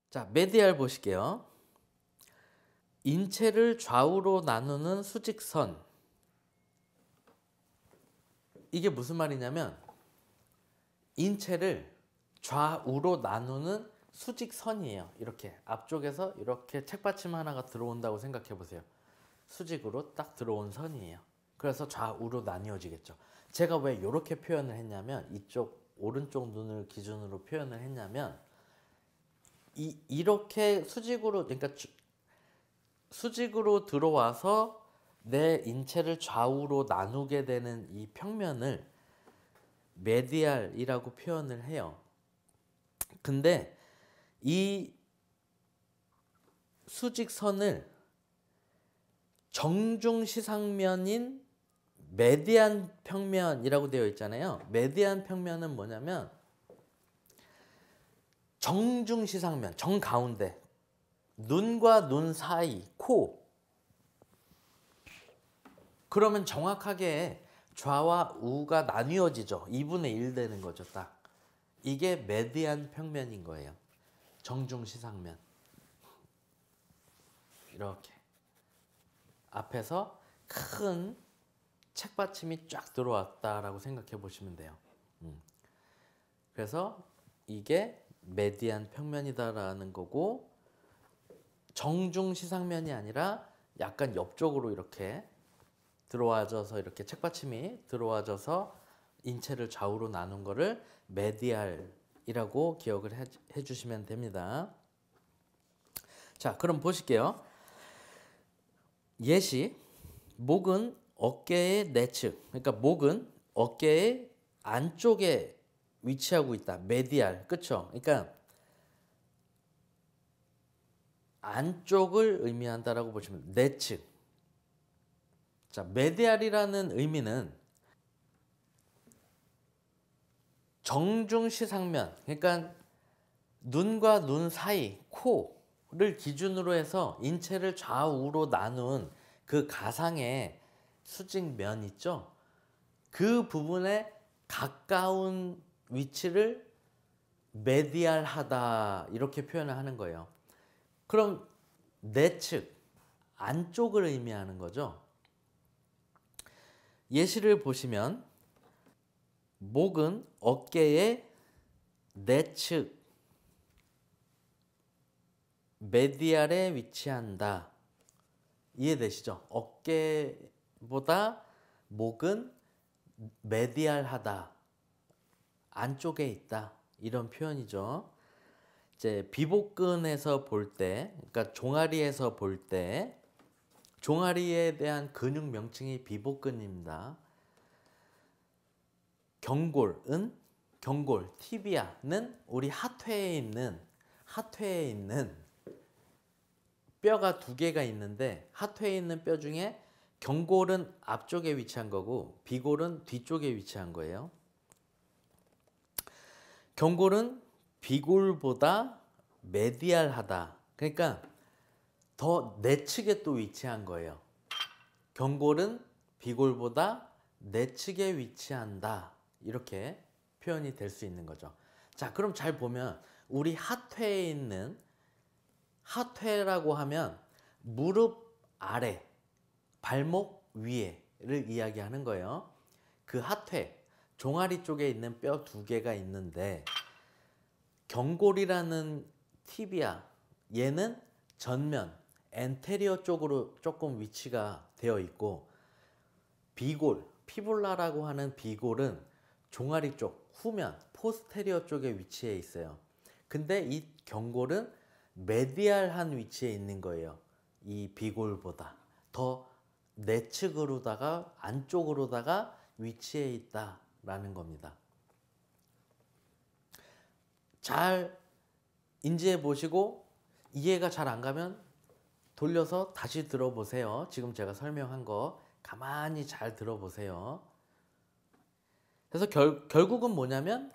자, 메디알 보실게요. 인체를 좌우로 나누는 수직선. 이게 무슨 말이냐면 인체를 좌우로 나누는 수직선이에요. 이렇게 앞쪽에서 이렇게 책받침 하나가 들어온다고 생각해 보세요. 수직으로 딱 들어온 선이에요. 그래서 좌우로 나뉘어지겠죠. 제가 왜 이렇게 표현을 했냐면, 이쪽 오른쪽 눈을 기준으로 표현을 했냐면, 이렇게 수직으로, 그러니까 수직으로 들어와서 내 인체를 좌우로 나누게 되는 이 평면을 메디알이라고 표현을 해요. 근데 이 수직선을 정중시상면인 메디안 평면이라고 되어 있잖아요. 메디안 평면은 뭐냐면 정중시상면, 정가운데, 눈과 눈 사이, 코. 그러면 정확하게 좌와 우가 나뉘어지죠. 2분의 1 되는 거죠, 딱. 이게 메디안 평면인 거예요. 정중시상면. 이렇게 앞에서 큰 책받침이 쫙 들어왔다라고 생각해 보시면 돼요. 그래서 이게 메디안 평면이다라는 거고, 정중시상면이 아니라 약간 옆쪽으로 이렇게 들어와져서, 이렇게 책받침이 들어와져서 인체를 좌우로 나눈 거를 메디알이라고 기억을 해 주시면 됩니다. 자, 그럼 보실게요. 예시, 목은 어깨의 내측, 그러니까 목은 어깨의 안쪽에 위치하고 있다. 메디알, 그쵸? 그러니까 안쪽을 의미한다라고 보시면, 내측. 자, 메디알이라는 의미는 정중시상면, 그러니까 눈과 눈 사이, 코를 기준으로 해서 인체를 좌우로 나눈 그 가상의 수직면 있죠? 그 부분에 가까운 위치를 메디알하다, 이렇게 표현을 하는 거예요. 그럼 내측, 안쪽을 의미하는 거죠. 예시를 보시면 목은 어깨의 내측 메디알에 위치한다. 이해되시죠? 어깨보다 목은 메디알하다, 안쪽에 있다, 이런 표현이죠. 이제 비복근에서 볼 때, 그러니까 종아리에서 볼 때, 종아리에 대한 근육 명칭이 비복근입니다. 경골은, 경골, 티비아는 우리 하퇴에 있는 뼈가 두 개가 있는데, 하퇴에 있는 뼈 중에 경골은 앞쪽에 위치한 거고 비골은 뒤쪽에 위치한 거예요. 경골은 비골보다 메디알하다, 그러니까 더 내측에 또 위치한 거예요. 경골은 비골보다 내측에 위치한다, 이렇게 표현이 될 수 있는 거죠. 자, 그럼 잘 보면 우리 하퇴에 있는, 하퇴라고 하면 무릎 아래, 발목 위에를 이야기하는 거예요. 그 하퇴, 종아리 쪽에 있는 뼈 두 개가 있는데, 경골이라는 티비아, 얘는 전면, 엔테리어 쪽으로 조금 위치가 되어 있고, 비골, 피불라라고 하는 비골은 종아리 쪽, 후면, 포스테리어 쪽에 위치해 있어요. 근데 이 경골은 메디알한 위치에 있는 거예요. 이 비골보다 더 내측으로다가, 안쪽으로다가 위치해 있다라는 겁니다. 잘 인지해 보시고, 이해가 잘 안 가면 돌려서 다시 들어보세요. 지금 제가 설명한 거 가만히 잘 들어보세요. 그래서 결국은 뭐냐면,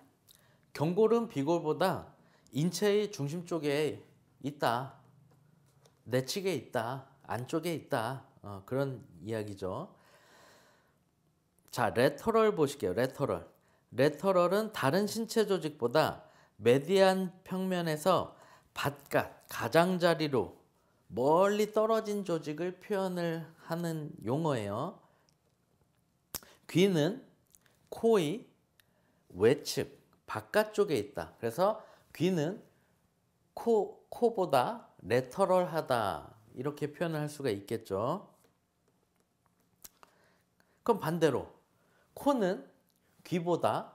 경골은 비골보다 인체의 중심 쪽에 있다, 내측에 있다, 안쪽에 있다, 그런 이야기죠. 자, 레터럴 보실게요. 레터럴은 다른 신체 조직보다 메디안 평면에서 바깥, 가장자리로 멀리 떨어진 조직을 표현을 하는 용어예요. 귀는 코의 외측, 바깥쪽에 있다. 그래서 귀는 코보다 레터럴하다. 이렇게 표현을 할 수가 있겠죠. 그럼 반대로 코는 귀보다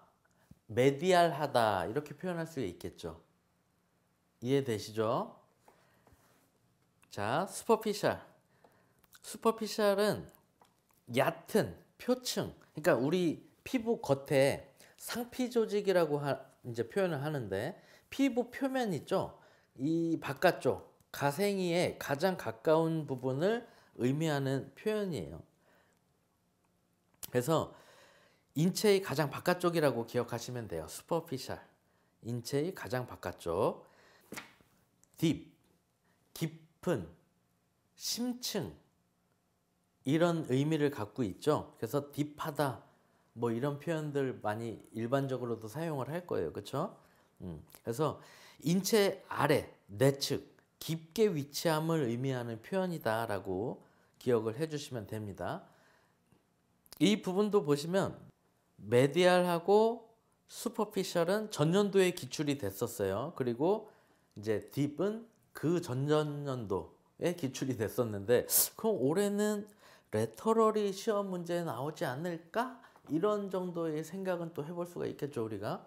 메디알하다. 이렇게 표현할 수 있겠죠. 이해되시죠? 자, 슈퍼피셜. 슈퍼피셜은 얕은 표층. 그러니까 우리 피부 겉에 상피 조직이라고 이제 표현을 하는데, 피부 표면 있죠? 이 바깥쪽 가생이의 가장 가까운 부분을 의미하는 표현이에요. 그래서 인체의 가장 바깥쪽이라고 기억하시면 돼요. 슈퍼피셜. 인체의 가장 바깥쪽. 딥, 깊은, 심층, 이런 의미를 갖고 있죠. 그래서 딥하다, 뭐 이런 표현들 많이 일반적으로도 사용을 할 거예요. 그렇죠? 그래서 인체 아래, 내측, 깊게 위치함을 의미하는 표현이다라고 기억을 해주시면 됩니다. 이 부분도 보시면 메디알하고 슈퍼피셜은 전년도에 기출이 됐었어요. 그리고 이제 딥은 그 전전년도에 기출이 됐었는데, 그럼 올해는 레터럴이 시험 문제에 나오지 않을까? 이런 정도의 생각은 또 해볼 수가 있겠죠, 우리가.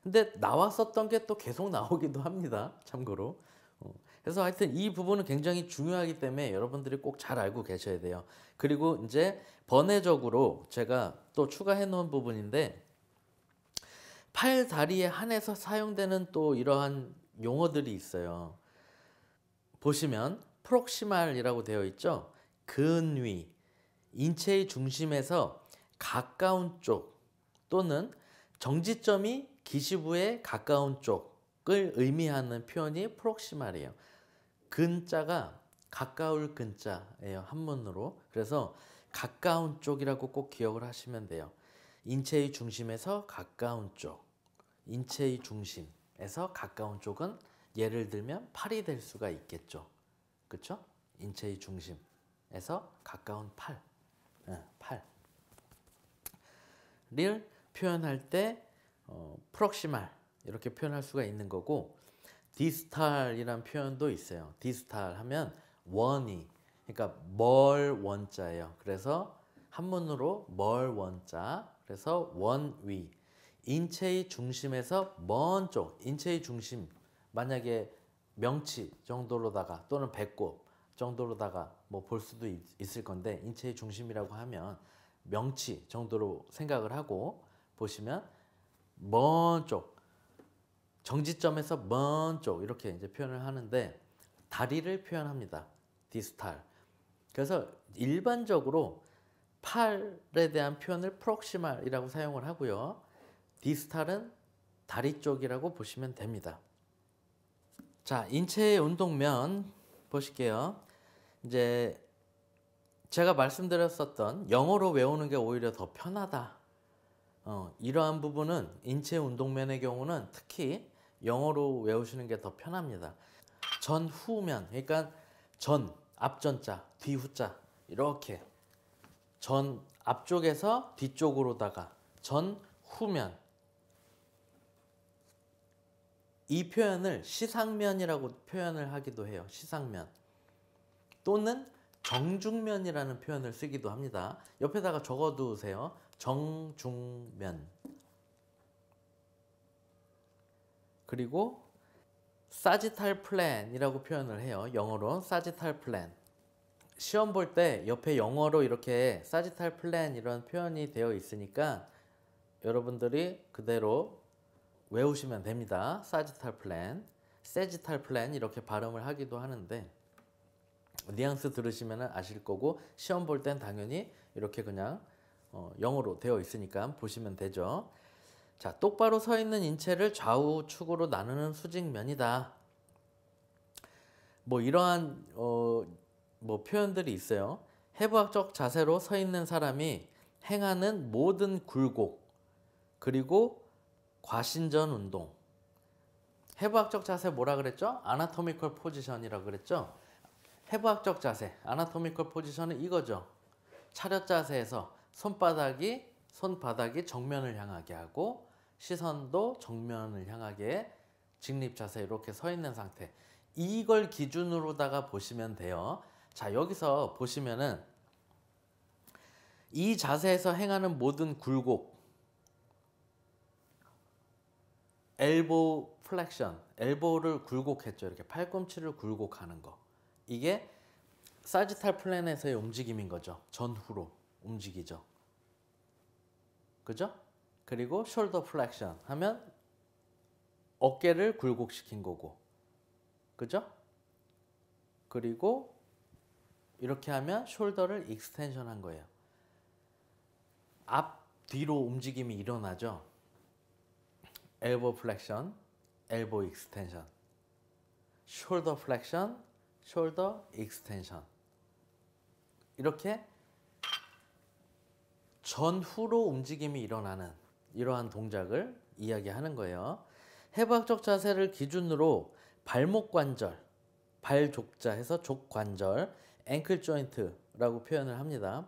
근데 나왔었던 게 또 계속 나오기도 합니다, 참고로. 그래서 하여튼 이 부분은 굉장히 중요하기 때문에 여러분들이 꼭 잘 알고 계셔야 돼요. 그리고 이제 번외적으로 제가 또 추가해 놓은 부분인데, 팔, 다리에 한해서 사용되는 또 이러한 용어들이 있어요. 보시면 프록시말이라고 되어 있죠. 근위, 인체의 중심에서 가까운 쪽 또는 정지점이 기시부에 가까운 쪽을 의미하는 표현이 프록시말이에요. 근자가 가까울 근자예요, 한문으로. 그래서 가까운 쪽이라고 꼭 기억을 하시면 돼요. 인체의 중심에서 가까운 쪽, 인체의 중심에서 가까운 쪽은 예를 들면 팔이 될 수가 있겠죠. 그렇죠? 인체의 중심에서 가까운 팔을 표현할 때 프록시말 이렇게 표현할 수가 있는 거고, 디스탈이란 표현도 있어요. 디스탈 하면 원이, 그러니까 멀 원자예요. 그래서 한문으로 멀 원자, 그래서 원위, 인체의 중심에서 먼 쪽, 인체의 중심, 만약에 명치 정도로다가 또는 배꼽 정도로다가 뭐 볼 수도 있을 건데, 인체의 중심이라고 하면 명치 정도로 생각을 하고 보시면 먼 쪽, 정지점에서 먼 쪽 이렇게 이제 표현을 하는데, 다리를 표현합니다. 디스탈. 그래서 일반적으로 팔에 대한 표현을 프록시말이라고 사용을 하고요. 디스탈은 다리 쪽이라고 보시면 됩니다. 자, 인체의 운동면 보실게요. 이제 제가 말씀드렸었던 영어로 외우는 게 오히려 더 편하다. 이러한 부분은 인체 운동면의 경우는 특히 영어로 외우시는 게 더 편합니다. 전, 후면, 그러니까 전, 앞전자, 뒤후자 이렇게 전 앞쪽에서 뒤쪽으로다가 전, 후면, 이 표현을 시상면이라고 표현을 하기도 해요. 시상면 또는 정중면이라는 표현을 쓰기도 합니다. 옆에다가 적어두세요. 정중면. 그리고 사지탈 플랜이라고 표현을 해요. 영어로 사지탈 플랜. 시험 볼 때 옆에 영어로 이렇게 사지탈 플랜 이런 표현이 되어 있으니까 여러분들이 그대로 외우시면 됩니다. 사지탈 플랜, 세지탈 플랜 이렇게 발음을 하기도 하는데, 뉘앙스 들으시면 아실 거고, 시험 볼 땐 당연히 이렇게 그냥 영어로 되어 있으니까 보시면 되죠. 자, 똑바로 서 있는 인체를 좌우측으로 나누는 수직면이다. 뭐 이러한 뭐 표현들이 있어요. 해부학적 자세로 서 있는 사람이 행하는 모든 굴곡, 그리고 과신전 운동. 해부학적 자세 뭐라 그랬죠? 아나토미컬 포지션이라고 그랬죠? 해부학적 자세, 아나토미컬 포지션은 이거죠. 차렷 자세에서 손바닥이 정면을 향하게 하고 시선도 정면을 향하게 직립 자세 이렇게 서 있는 상태. 이걸 기준으로다가 보시면 돼요. 자, 여기서 보시면은 이 자세에서 행하는 모든 굴곡, 엘보 플렉션, 엘보를 굴곡했죠. 이렇게 팔꿈치를 굴곡하는 거. 이게 사지탈 플래넷의 움직임인 거죠. 전후로 움직이죠. 그죠? 그리고 숄더 플렉션 하면 어깨를 굴곡시킨 거고. 그죠? 그리고 이렇게 하면 숄더를 익스텐션 한 거예요. 앞, 뒤로 움직임이 일어나죠. 엘보 플렉션, 엘보 익스텐션. 숄더 플렉션, 숄더 익스텐션. 이렇게 전후로 움직임이 일어나는 이러한 동작을 이야기하는 거예요. 해부학적 자세를 기준으로 발목 관절, 발 족자 해서 족관절, 앵클 조인트라고 표현을 합니다.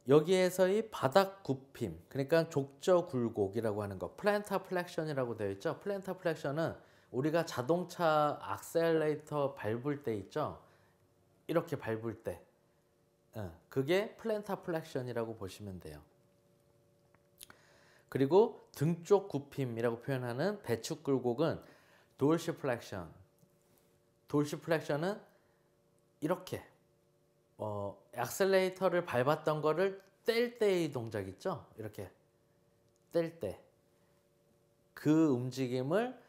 여기에서의 바닥 굽힘, 그러니까 족저 굴곡이라고 하는 거, 플랜타 플렉션이라고 되어 있죠. 플랜타 플렉션은 우리가 자동차 악셀레이터 밟을 때 있죠. 이렇게 밟을 때, 그게 플랜타 플렉션이라고 보시면 돼요. 그리고 등 쪽 굽힘이라고 표현하는 배축 굴곡은 돌시 플렉션. 돌시 플렉션은 이렇게 액셀레이터를 밟았던 거를 뗄 때의 동작 있죠? 이렇게 뗄 때 그 움직임을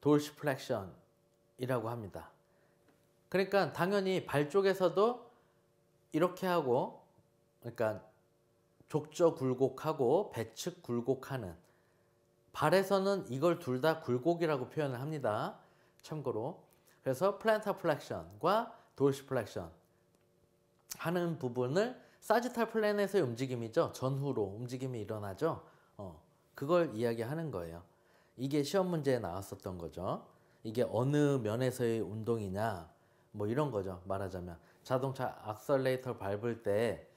돌시 플렉션이라고 합니다. 그러니까 당연히 발 쪽에서도 이렇게 하고, 그러니까 족저 굴곡하고 배측 굴곡하는, 발에서는 이걸 둘 다 굴곡이라고 표현을 합니다. 참고로. 그래서 플랜타 플렉션과 돌시 플렉션 하는 부분을 사지탈 플래넷의 움직임이죠. 전후로 움직임이 일어나죠. 그걸 이야기하는 거예요. 이게 시험 문제에 나왔었던 거죠. 이게 어느 면에서의 운동이냐 뭐 이런 거죠. 말하자면 자동차 악셀레이터 밟을 때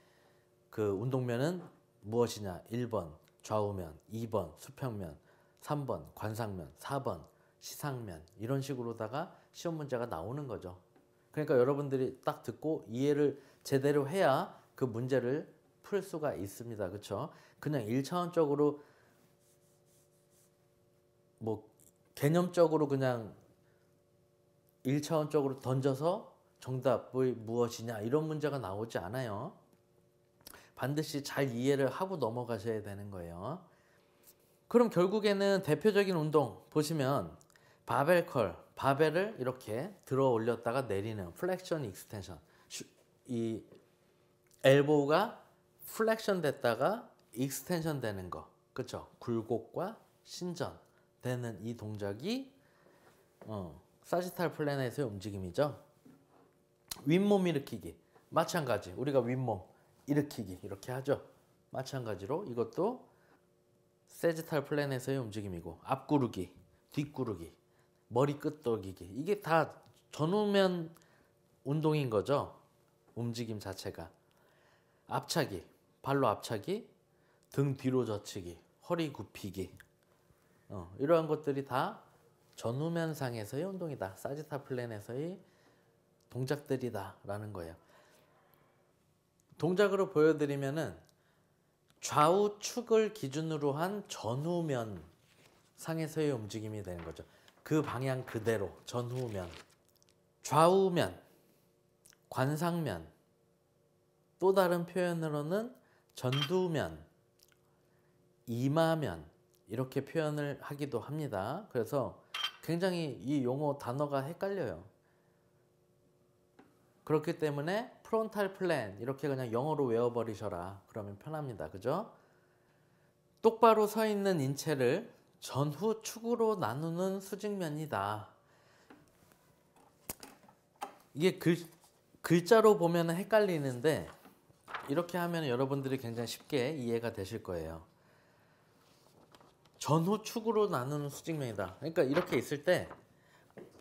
그 운동면은 무엇이냐. 1번 좌우면, 2번 수평면, 3번 관상면, 4번 시상면, 이런 식으로다가 시험 문제가 나오는 거죠. 그러니까 여러분들이 딱 듣고 이해를 제대로 해야 그 문제를 풀 수가 있습니다. 그렇죠? 그냥 1차원적으로 뭐 개념적으로 그냥 1차원적으로 던져서 정답이 무엇이냐 이런 문제가 나오지 않아요. 반드시 잘 이해를 하고 넘어가셔야 되는 거예요. 그럼 결국에는 대표적인 운동 보시면 바벨 컬, 바벨을 이렇게 들어 올렸다가 내리는 플렉션 익스텐션, 이 엘보가 플렉션 됐다가 익스텐션 되는 거, 그렇죠? 굴곡과 신전 되는 이 동작이 사지탈 플래넷의 움직임이죠. 윗몸 일으키기 마찬가지. 우리가 윗몸 일으키기 이렇게 하죠. 마찬가지로 이것도 세지탈 플래넷의 움직임이고, 앞구르기, 뒷구르기, 머리 끄덕이기, 이게 다 전후면 운동인 거죠. 움직임 자체가. 앞차기, 발로 앞차기, 등 뒤로 젖히기, 허리 굽히기, 이러한 것들이 다 전후면상에서의 운동이다. 사지탈 플래넷의 동작들이다 라는 거예요. 동작으로 보여드리면은 좌우축을 기준으로 한 전후면 상에서의 움직임이 되는 거죠. 그 방향 그대로 전후면, 좌우면, 관상면, 또 다른 표현으로는 전두면, 이마면 이렇게 표현을 하기도 합니다. 그래서 굉장히 이 용어 단어가 헷갈려요. 그렇기 때문에 프론탈 플랜 이렇게 그냥 영어로 외워버리셔라. 그러면 편합니다. 그죠? 똑바로 서 있는 인체를 전후 축으로 나누는 수직면이다. 이게 글자로 보면 헷갈리는데 이렇게 하면 여러분들이 굉장히 쉽게 이해가 되실 거예요. 전후축으로 나누는 수직면이다. 그러니까 이렇게 있을 때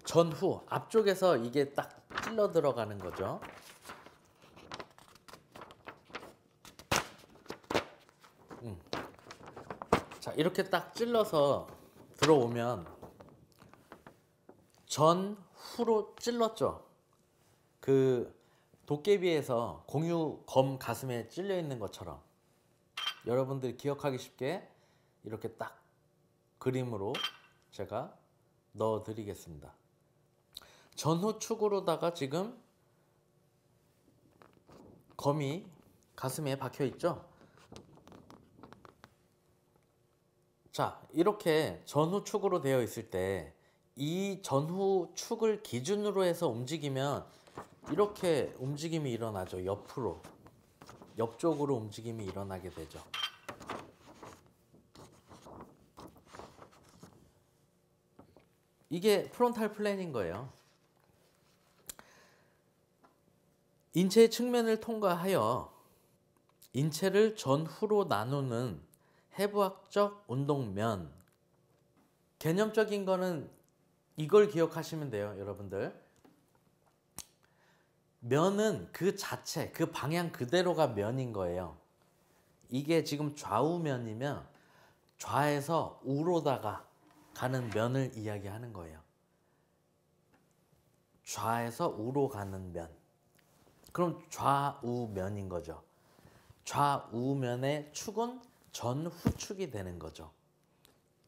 전후 앞쪽에서 이게 딱 찔러 들어가는 거죠. 자, 이렇게 딱 찔러서 들어오면 전후로 찔렀죠. 그 도깨비에서 공유 검 가슴에 찔려 있는 것처럼 여러분들이 기억하기 쉽게 이렇게 딱 그림으로 제가 넣어 드리겠습니다. 전후축으로다가 지금 검이 가슴에 박혀 있죠. 자, 이렇게 전후축으로 되어 있을 때 이 전후축을 기준으로 해서 움직이면 이렇게 움직임이 일어나죠. 옆으로, 옆쪽으로 움직임이 일어나게 되죠. 이게 프론탈 플랜인 거예요. 인체의 측면을 통과하여 인체를 전후로 나누는 해부학적 운동면. 개념적인 거는 이걸 기억하시면 돼요, 여러분들. 면은 그 자체, 그 방향 그대로가 면인 거예요. 이게 지금 좌우면이면 좌에서 우로다가 가는 면을 이야기하는 거예요. 좌에서 우로 가는 면. 그럼 좌우면인 거죠. 좌우면의 축은 전후축이 되는 거죠.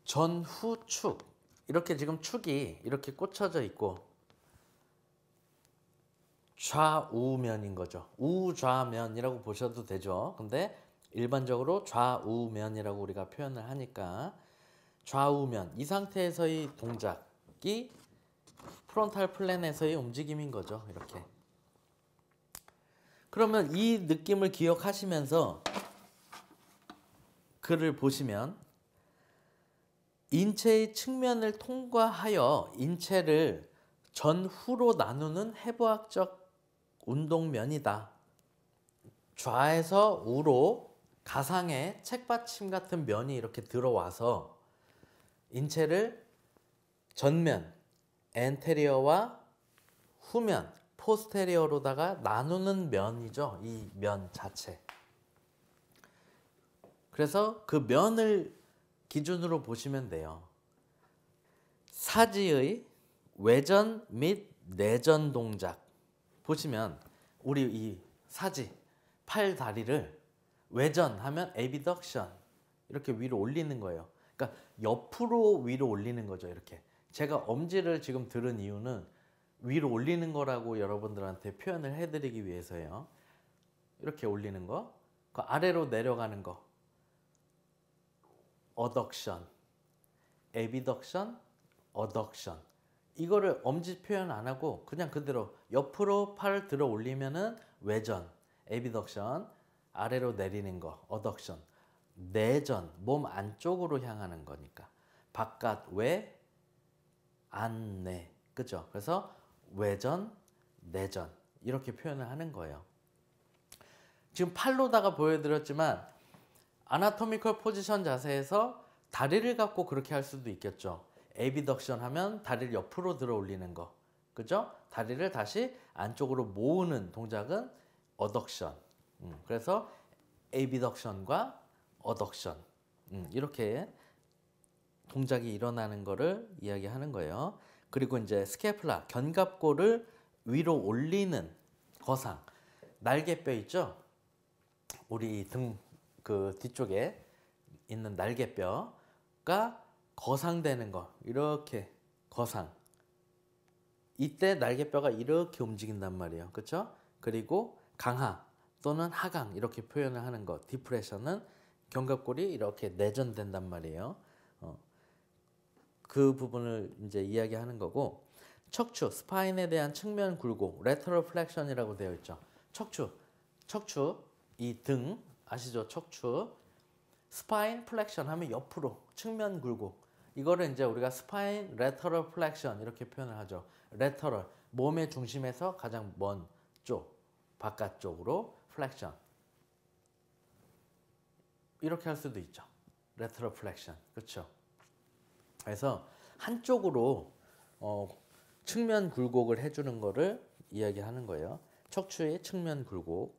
전후축. 이렇게 지금 축이 이렇게 꽂혀져 있고 좌우면인 거죠. 우좌면이라고 보셔도 되죠. 근데 일반적으로 좌우면이라고 우리가 표현을 하니까 좌우면, 이 상태에서의 동작이 프론탈 플랜에서의 움직임인 거죠. 이렇게. 그러면 이 느낌을 기억하시면서 글을 보시면 인체의 측면을 통과하여 인체를 전후로 나누는 해부학적 운동면이다. 좌에서 우로 가상의 책받침 같은 면이 이렇게 들어와서 인체를 전면, 엔테리어와 후면, 포스테리어로다가 나누는 면이죠. 이 면 자체. 그래서 그 면을 기준으로 보시면 돼요. 사지의 외전 및 내전 동작. 보시면 우리 이 사지, 팔 다리를 외전하면 에비덕션 이렇게 위로 올리는 거예요. 그러니까 옆으로 위로 올리는 거죠. 이렇게. 제가 엄지를 지금 들은 이유는 위로 올리는 거라고 여러분들한테 표현을 해드리기 위해서예요. 이렇게 올리는 거, 그 아래로 내려가는 거, 어덕션, 에비덕션, 어덕션. 이거를 엄지 표현 안 하고 그냥 그대로 옆으로 팔을 들어 올리면은 외전, 에비덕션, 아래로 내리는 거, 어덕션. 내전, 몸 안쪽으로 향하는 거니까. 바깥, 외, 안, 내. 그죠? 그래서 외전, 내전. 이렇게 표현을 하는 거예요. 지금 팔로다가 보여드렸지만 아나토미컬 포지션 자세에서 다리를 갖고 그렇게 할 수도 있겠죠. 에비덕션 하면 다리를 옆으로 들어 올리는 거. 그죠? 다리를 다시 안쪽으로 모으는 동작은 어덕션. 그래서 에비덕션과 어덕션. 이렇게 동작이 일어나는 거를 이야기하는 거예요. 그리고 이제 스캐플라, 견갑골을 위로 올리는 거상. 날개뼈 있죠? 우리 등 그 뒤쪽에 있는 날개뼈가 거상되는 거. 이렇게 거상. 이때 날개뼈가 이렇게 움직인단 말이에요. 그렇죠? 그리고 강하 또는 하강 이렇게 표현을 하는 거. 디프레션은 견갑골이 이렇게 내전된단 말이에요. 그 부분을 이제 이야기하는 거고, 척추, 스파인에 대한 측면 굴곡, 레터럴 플렉션이라고 되어 있죠. 척추 이 등 아시죠? 척추. 스파인 플렉션 하면 옆으로 측면 굴곡. 이거를 이제 우리가 스파인 레터럴 플렉션 이렇게 표현을 하죠. 레터럴, 몸의 중심에서 가장 먼 쪽, 바깥쪽으로 플렉션. 이렇게 할 수도 있죠. 레터럴 플렉션. 그렇죠? 그래서 한쪽으로 측면 굴곡을 해주는 거를 이야기하는 거예요. 척추의 측면 굴곡.